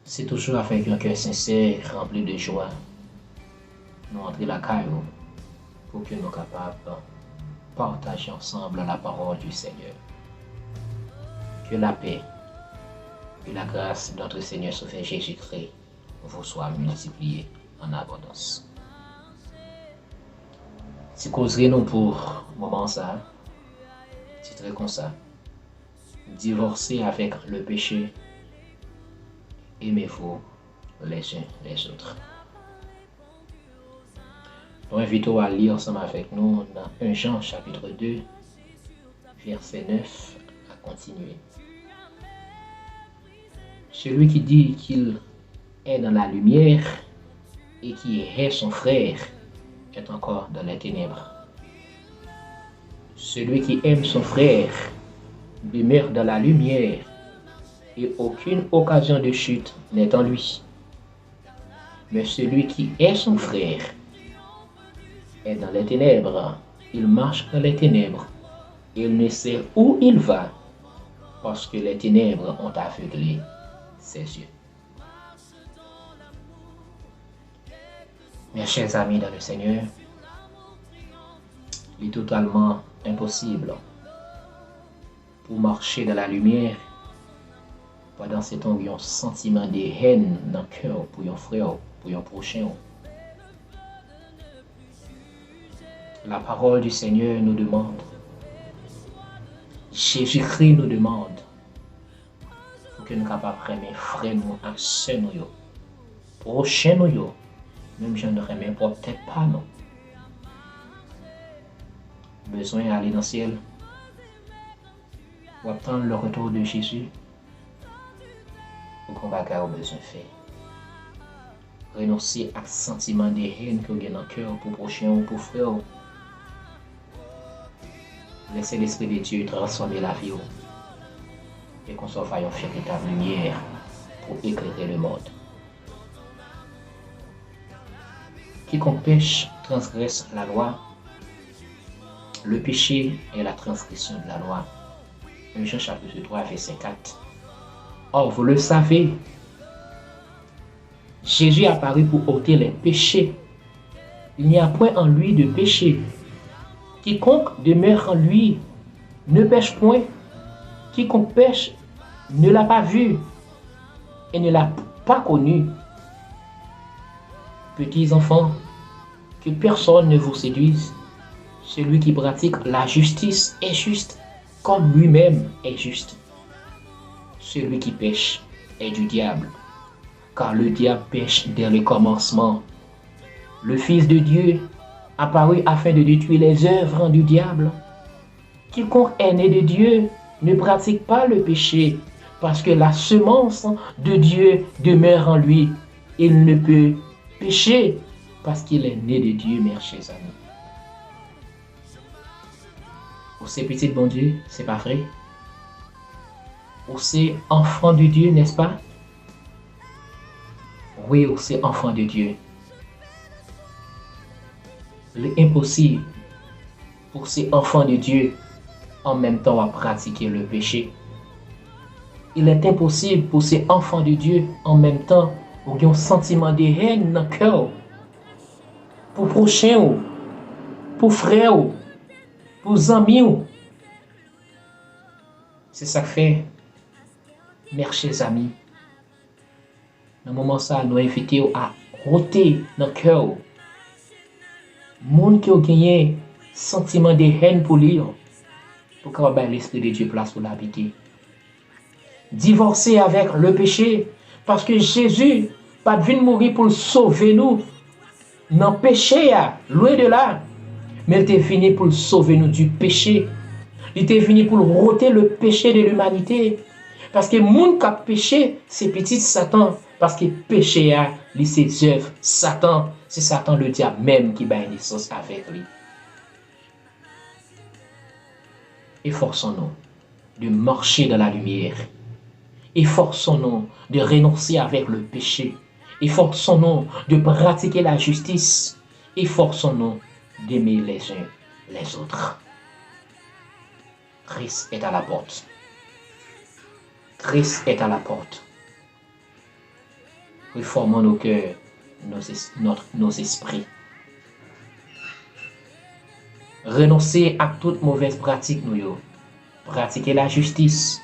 C'est toujours avec un cœur sincère, rempli de joie, nous entrer la caillou pour que nous soyons capables de partager ensemble la parole du Seigneur. Que la paix et la grâce de notre Seigneur Sauveur Jésus-Christ vous soient multipliées en abondance. Si causerez-nous pour moment ça, c'est très comme ça. Divorcer avec le péché, aimez-vous les uns les autres. Nous invitons à lire ensemble avec nous dans 1 Jean chapitre 2, verset 9, à continuer. Celui qui dit qu'il est dans la lumière et qui est son frère est encore dans les ténèbres. Celui qui aime son frère demeure dans la lumière et aucune occasion de chute n'est en lui. Mais celui qui est son frère est dans les ténèbres. Il marche dans les ténèbres. Il ne sait où il va parce que les ténèbres ont aveuglé ses yeux. Mes chers amis dans le Seigneur, il est totalement impossible pour marcher dans la lumière pendant ce temps où il y a un sentiment de haine dans le cœur pour un frère, pour un prochain. La parole du Seigneur nous demande, Jésus-Christ nous demande, pour que nous soyons capables de aimer frère nous, à sœur nous, prochain nous, même je ne remets peut-être pas non. Besoin d'aller dans le ciel, pour attendre le retour de Jésus, pour qu'on va avoir besoin de faire. Renoncer à ce sentiment de haine que vous avez dans le cœur pour prochain ou pour frère. Laissez l'Esprit de Dieu transformer la vie et qu'on soit une véritable lumière pour éclairer le monde. Quiconque pêche transgresse la loi. Le péché est la transgression de la loi. 1 Jean chapitre 3, verset 4. Or, vous le savez, Jésus est apparu pour ôter les péchés. Il n'y a point en lui de péché. Quiconque demeure en lui ne pêche point. Quiconque pêche ne l'a pas vu et ne l'a pas connu. Petits enfants, que personne ne vous séduise. Celui qui pratique la justice est juste, comme lui-même est juste. Celui qui pêche est du diable, car le diable pêche dès le commencement. Le Fils de Dieu apparut afin de détruire les œuvres du diable. Quiconque est né de Dieu ne pratique pas le péché, parce que la semence de Dieu demeure en lui. Il ne peut pécher parce qu'il est né de Dieu, mes chers amis. Ou c'est petit bon Dieu, c'est pas vrai? Ou c'est enfant de Dieu, n'est-ce pas? Oui, ou c'est enfant de Dieu. L'impossible pour ces enfants de Dieu en même temps à pratiquer le péché. Il est impossible pour ces enfants de Dieu en même temps pour qu'ils aient un sentiment de haine dans le cœur. Pour prochain, pour frère, pour amis. C'est ça que fait, mes chers amis. Dans le moment ça, nous invitons à ôter dans le cœur. Monde qui a gagné sentiment de haine pour lui, pour qu'on ait l'Esprit de Dieu place pour l'habiter. Divorcer avec le péché, parce que Jésus pas venu mourir pour sauver nous. Non péché, loin de là. Mais il est venu pour sauver nous du péché. Il est venu pour ôter le péché de l'humanité. Parce que le monde qui a péché, c'est petit Satan. Parce que péché a ses œuvres. Satan, c'est Satan le diable même qui bat une naissance avec lui. Efforçons-nous de marcher dans la lumière. Efforçons-nous de renoncer avec le péché. Efforçons-nous de pratiquer la justice. Efforçons-nous d'aimer les uns les autres. Christ est à la porte. Christ est à la porte. Réformons nos cœurs, nos esprits. Renoncer à toute mauvaise pratique, nous. Pratiquer la justice.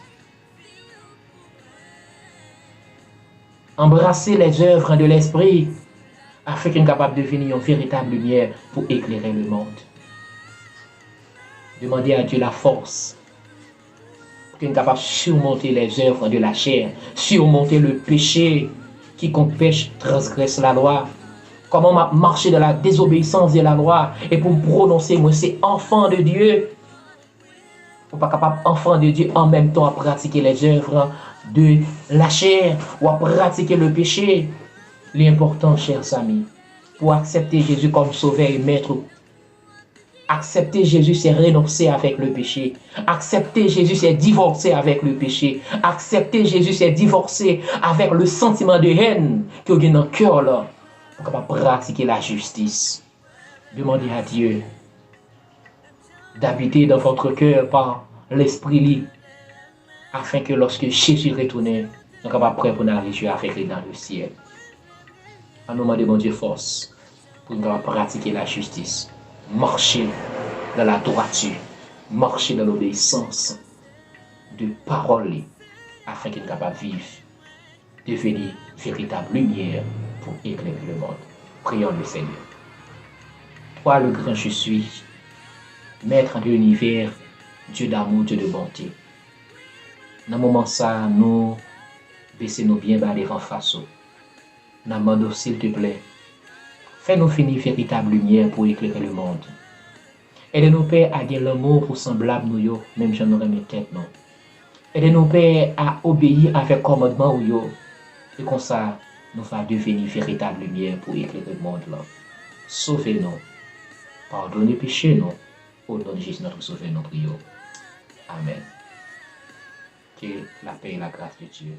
Embrasser les œuvres de l'esprit afin qu'il soit capable de devenir une véritable lumière pour éclairer le monde. Demandez à Dieu la force pour qu'il soit capable de surmonter les œuvres de la chair, surmonter le péché. Quiconque pêche transgresse la loi. Comment marcher dans la désobéissance de la loi et pour me prononcer, moi, c'est enfant de Dieu. Ou pas capable, enfant de Dieu, en même temps à pratiquer les œuvres de la chair ou à pratiquer le péché. L'important, chers amis, pour accepter Jésus comme sauveur et maître, accepter Jésus, c'est renoncer avec le péché. Accepter Jésus, c'est divorcer avec le péché. Accepter Jésus, c'est divorcer avec le sentiment de haine que vous avez dans le cœur là. Pour capable pratiquer la justice. Demandez à Dieu d'habiter dans votre cœur par l'esprit libre, afin que lorsque Jésus retourne, nous soyons capables prêts pour nous arriver avec lui dans le ciel. En nous demandons, bon Dieu, force pour nous pratiquer la justice, marcher dans la droiture, marcher dans l'obéissance de parole, afin qu'il soit capable de vivre, devenir véritable lumière pour éclairer le monde. Prions le Seigneur. Toi, le grand je suis, Maître de l'univers, Dieu d'amour, Dieu de bonté. Dans ce moment ça, nous baissons nos bien bas devant face. Nous demandons, s'il te plaît, fais-nous finir véritable lumière pour éclairer le monde. Aide-nous, Père, à gagner l'amour pour semblable nous, même si nous remettons tête, non. Aide-nous, Père, à obéir avec commandement ou et comme ça, nous va devenir véritable lumière pour éclairer le monde là. Sauvez-nous, pardonnez péché nous. Au nom de Jésus notre Sauveur, nous prions. Amen. Que la paix et la grâce de Dieu